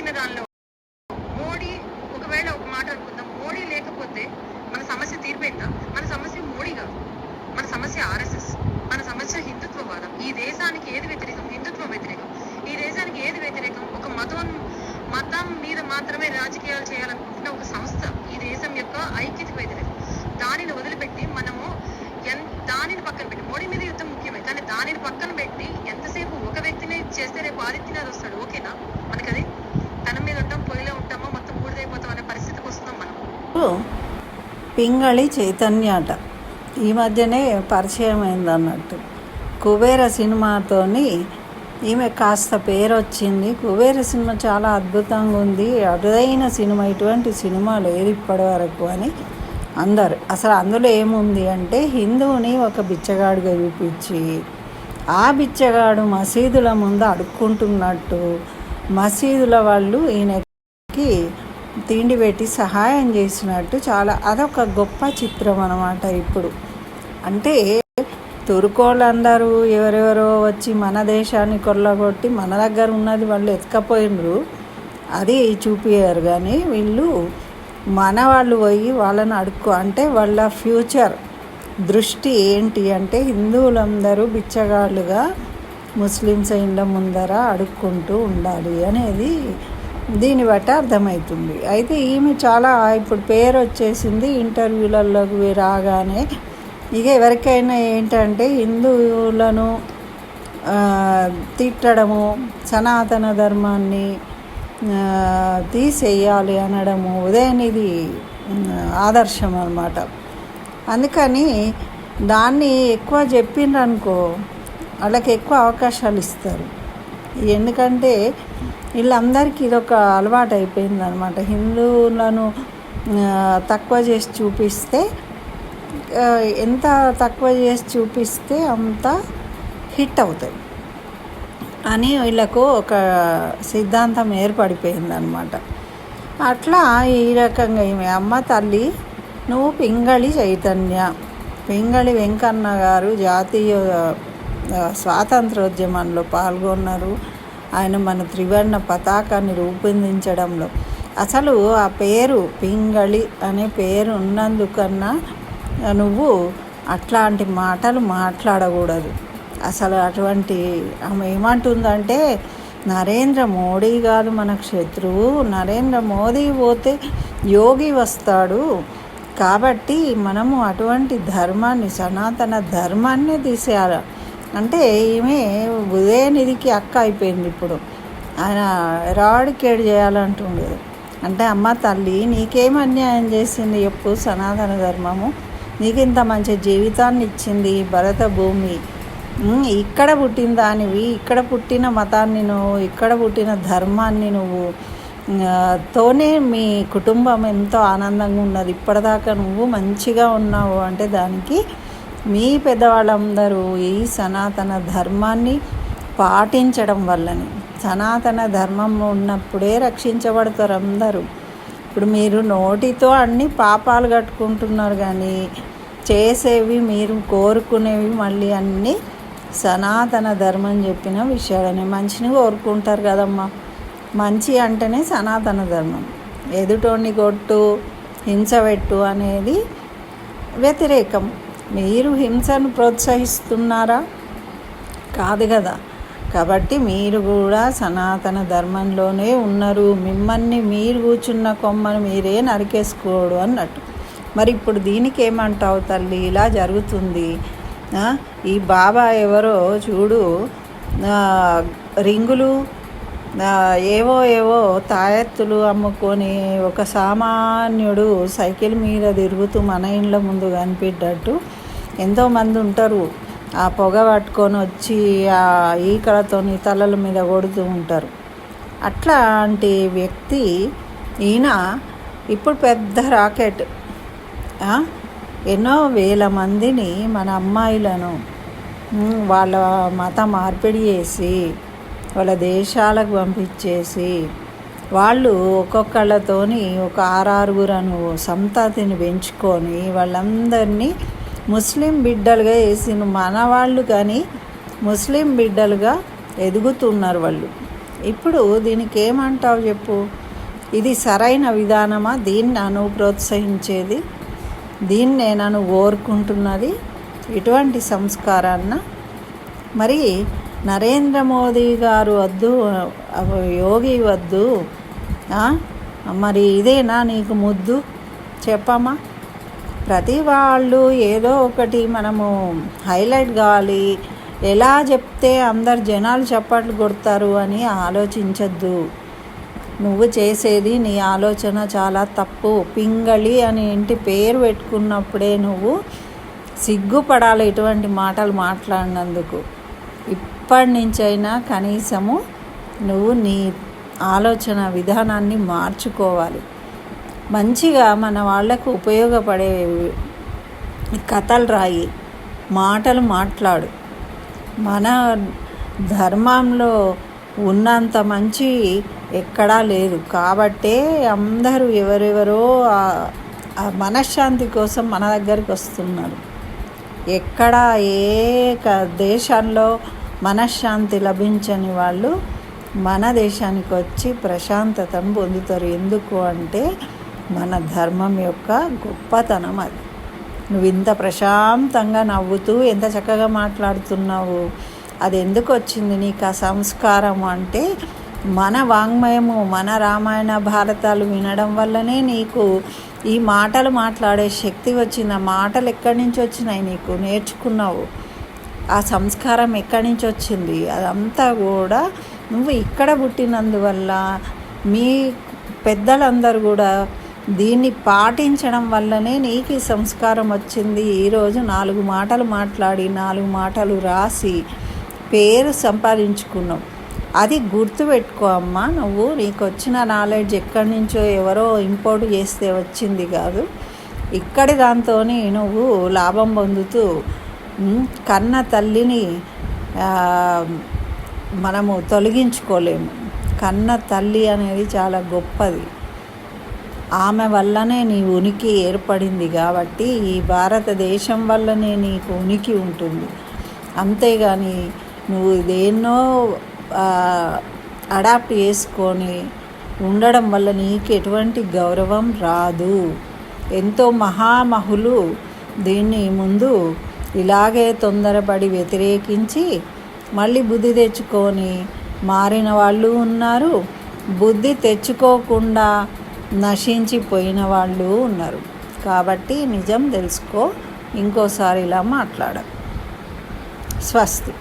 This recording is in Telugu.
చెప్పిన దానిలో మోడీ ఒకవేళ ఒక మాట అనుకుందాం, మోడీ లేకపోతే మన సమస్య తీరిపోయిందా? మన సమస్య మోడీ కాదు, మన సమస్య ఆర్ఎస్ఎస్, మన సమస్య హిందుత్వవాదం. ఈ దేశానికి ఏది వ్యతిరేకం? హిందుత్వం వ్యతిరేకం. ఈ దేశానికి ఏది వ్యతిరేకం? ఒక మతం మీద మాత్రమే రాజకీయాలు చేయాలనుకుంటున్న ఒక సంస్థ ఈ దేశం యొక్క ఐక్యతకు వ్యతిరేకం. దానిని వదిలిపెట్టి మనము దానిని పక్కన పెట్టి, మోడీ మీద యుద్ధం ముఖ్యమే, కానీ దానిని పక్కన పెట్టి ఎంతసేపు ఒక వ్యక్తిని చేస్తే రేపు ఆదిత్యనాథ్ వస్తాడు, ఓకేనా? మనకది తన మీద ఉంటాం, పొయ్యిలో ఉంటామో మొత్తం బూడిదైపోతాం అనే పరిస్థితికి వస్తున్నాం మనం. పింగళి చైతన్యాట ఈ మధ్యనే పరిచయం అయిందన్నట్టు. కుబేర సినిమాతోని ఈమె కాస్త పేరు వచ్చింది. కుబేర సినిమా చాలా అద్భుతంగా ఉంది, అరుదైన సినిమా, ఇటువంటి సినిమా లేదు ఇప్పటి వరకు అని అందరు. అసలు అందులో ఏముంది అంటే, హిందువుని ఒక బిచ్చగాడుగా చూపించి ఆ బిచ్చగాడు మసీదుల ముందు అడుక్కుంటున్నట్టు మసీదుల వాళ్ళు ఈయనకి తిండి పెట్టి సహాయం చేసినట్టు చాలా అదొక గొప్ప చిత్రం అన్నమాట. ఇప్పుడు అంటే తుర్కోళ్ళందరూ ఎవరెవరో వచ్చి మన దేశాన్ని కొల్లగొట్టి మన దగ్గర ఉన్నది వాళ్ళు ఎత్తుకపోయినరు, అది చూపించారు. కానీ వీళ్ళు మన వాళ్ళు పోయి వాళ్ళని అంటే వాళ్ళ ఫ్యూచర్ దృష్టి ఏంటి అంటే, హిందువులందరూ బిచ్చగాళ్ళుగా ముస్లిమ్స్ ఇండ్ల ముందర అడుక్కుంటూ ఉండాలి అనేది దీన్ని బట్టి అర్థమవుతుంది. అయితే ఈమె చాలా ఇప్పుడు పేరు వచ్చేసింది ఇంటర్వ్యూలలోకి రాగానే. ఇక ఎవరికైనా ఏంటంటే హిందువులను తిట్టడము, సనాతన ధర్మాన్ని తీసేయాలి అనడము ఉదయనిధి ఆదర్శం అన్నమాట. అందుకని దాన్ని ఎక్కువ చెప్పిండ్రనుకో వాళ్ళకి ఎక్కువ అవకాశాలు ఇస్తారు. ఎందుకంటే వీళ్ళందరికీ ఇదొక అలవాటు అయిపోయింది అనమాట. హిందువులను తక్కువ చేసి చూపిస్తే, ఎంత తక్కువ చేసి చూపిస్తే అంత హిట్ అవుతాయి అని వీళ్ళకు ఒక సిద్ధాంతం ఏర్పడిపోయిందనమాట. అట్లా ఈ రకంగా ఈమె అమ్మ తల్లి నువ్వు పింగళి చైతన్య, పింగళి వెంకన్న గారు జాతీయ స్వాతంత్రోద్యమంలో పాల్గొన్నారు. ఆయన మన త్రివర్ణ పతాకాన్ని రూపొందించడంలో అసలు ఆ పేరు పింగళి అనే పేరు ఉన్నందుకన్నా నువ్వు అట్లాంటి మాటలు మాట్లాడకూడదు. అసలు అటువంటి ఆమె ఏమంటుందంటే, నరేంద్ర మోడీ కాదు మనకు శత్రువు, నరేంద్ర మోదీ పోతే యోగి వస్తాడు, కాబట్టి మనము అటువంటి ధర్మాన్ని, సనాతన ధర్మాన్ని తీసేయాలి అంటే ఈమె ఉదయనిధికి అక్క అయిపోయింది. ఇప్పుడు ఆయన రాడికేడ్ చేయాలంటుండేది. అంటే అమ్మ తల్లి నీకేం అన్యాయం చేసింది చెప్పు? సనాతన ధర్మము నీకు ఇంత మంచి జీవితాన్ని ఇచ్చింది, భరత భూమి, ఇక్కడ పుట్టిన దానివి, ఇక్కడ పుట్టిన మతాన్ని నువ్వు, ఇక్కడ పుట్టిన ధర్మాన్ని నువ్వు తోనే మీ కుటుంబం ఎంతో ఆనందంగా ఉన్నది, ఇప్పటిదాకా నువ్వు మంచిగా ఉన్నావు అంటే దానికి మీ పెద్దవాళ్ళందరూ ఈ సనాతన ధర్మాన్ని పాటించడం వల్లని. సనాతన ధర్మం ఉన్నప్పుడే రక్షించబడతారు అందరూ. ఇప్పుడు మీరు నోటితో అన్ని పాపాలు కట్టుకుంటున్నారు, కానీ చేసేవి మీరు కోరుకునేవి మళ్ళీ అన్నీ సనాతన ధర్మం చెప్పిన విషయాలని. మంచిని కోరుకుంటారు కదమ్మా, మంచి అంటేనే సనాతన ధర్మం. ఎదుటోని కొట్టు, హింస పెట్టు అనేది వ్యతిరేకం. మీరు హింసను ప్రోత్సహిస్తున్నారా? కాదు కదా. కాబట్టి మీరు కూడా సనాతన ధర్మంలోనే ఉన్నారు. మిమ్మల్ని మీరు కూర్చున్న కొమ్మను మీరే నరికేసుకోడు అన్నట్టు. మరి ఇప్పుడు దీనికి ఏమంటావు తల్లి? ఇలా జరుగుతుంది. ఈ బాబా ఎవరో చూడు, రింగులు ఏవో తాయెత్తులు అమ్ముకొని ఒక సామాన్యుడు సైకిల్ మీద తిరుగుతూ మన ఇండ్ల ముందు కనిపెట్టట్టు ఎంతోమంది ఉంటారు. ఆ పొగ పట్టుకొని వచ్చి ఆ ఈకలతోని తలల మీద కొడుతూ ఉంటారు. అట్లాంటి వ్యక్తి ఈయన ఇప్పుడు పెద్ద రాకెట్, ఎన్నో వేల మందిని, మన అమ్మాయిలను వాళ్ళ మత మార్పిడి చేసి వాళ్ళ దేశాలకు పంపించేసి వాళ్ళు ఒక్కొక్కళ్ళతోని ఒక 6-6 సంతతిని పెంచుకొని వాళ్ళందరినీ ముస్లిం బిడ్డలుగా వేసిన మన వాళ్ళు, కానీ ముస్లిం బిడ్డలుగా ఎదుగుతున్నారు వాళ్ళు. ఇప్పుడు దీనికి ఏమంటావు చెప్పు? ఇది సరైన విధానమా? దీన్ని నువ్వు ప్రోత్సహించేది, దీన్నే నన్ను కోరుకుంటున్నది, ఇటువంటి సంస్కారాన్న? మరి నరేంద్ర మోదీ గారు వద్దు, యోగి వద్దు, మరి ఇదేనా నీకు ముద్దు? చెప్పమ్మా. ప్రతి వాళ్ళు ఏదో ఒకటి మనము హైలైట్ కావాలి, ఎలా చెప్తే అందరు జనాలు చప్పట్లు కొడతారు అని ఆలోచించద్దు. నువ్వు చేసేది, నీ ఆలోచన చాలా తప్పు. పింగళి అని ఇంటి పేరు పెట్టుకున్నప్పుడే నువ్వు సిగ్గుపడాలి ఇటువంటి మాటలు మాట్లాడినందుకు. ఇప్పటి నుంచైనా కనీసము నువ్వు నీ ఆలోచన విధానాన్ని మార్చుకోవాలి. మంచిగా మన వాళ్ళకు ఉపయోగపడే కథలు రాయి, మాటలు మాట్లాడు. మన ధర్మంలో ఉన్నంత మంచి ఎక్కడా లేదు. కాబట్టే అందరూ ఎవరెవరో మనశ్శాంతి కోసం మన దగ్గరికి వస్తున్నారు. ఎక్కడ ఏ దేశంలో మనశ్శాంతి లభించని వాళ్ళు మన దేశానికి వచ్చి ప్రశాంతతను పొందుతారు. ఎందుకు అంటే మన ధర్మం యొక్క గొప్పతనం అది. నువ్వు ఇంత ప్రశాంతంగా నవ్వుతూ ఎంత చక్కగా మాట్లాడుతున్నావు, అది ఎందుకు వచ్చింది నీకు ఆ సంస్కారం అంటే మన వాంగ్మయము, మన రామాయణ భారతాలు వినడం వల్లనే నీకు ఈ మాటలు మాట్లాడే శక్తి వచ్చింది. ఆ మాటలు ఎక్కడి నుంచి వచ్చినాయి? నీకు నేర్చుకున్నావు. ఆ సంస్కారం ఎక్కడి నుంచి వచ్చింది? అదంతా కూడా నువ్వు ఇక్కడ పుట్టినందువల్ల, మీ పెద్దలందరూ కూడా దీన్ని పాటించడం వల్లనే నీకు ఈ సంస్కారం వచ్చింది. ఈరోజు 4 మాటలు మాట్లాడి 4 మాటలు రాసి పేరు సంపాదించుకున్నావు. అది గుర్తుపెట్టుకో అమ్మా. నువ్వు నీకు వచ్చిన నాలెడ్జ్ ఎక్కడి నుంచో ఎవరో ఇంపోర్ట్ చేస్తే వచ్చింది కాదు. ఇక్కడి దాంతో నువ్వు లాభం పొందుతూ కన్న తల్లిని మనము తొలగించుకోలేము. కన్న తల్లి అనేది చాలా గొప్పది. ఆమె వల్లనే నీ ఉనికి ఏర్పడింది. కాబట్టి ఈ భారతదేశం వల్లనే నీకు ఉనికి ఉంటుంది. అంతేగాని నువ్వు దేన్నో అడాప్ట్ చేసుకొని ఉండడం వల్ల నీకు ఎటువంటి గౌరవం రాదు. ఎంతో మహామహులు దీన్ని ముందు ఇలాగే తొందరపడి వ్యతిరేకించి మళ్ళీ బుద్ధి తెచ్చుకొని మారిన వాళ్ళు ఉన్నారు. బుద్ధి తెచ్చుకోకుండా నశించిపోయిన వాళ్ళు ఉన్నారు. కాబట్టి నిజం తెలుసుకో. ఇంకోసారి ఇలా మాట్లాడ. స్వస్తి.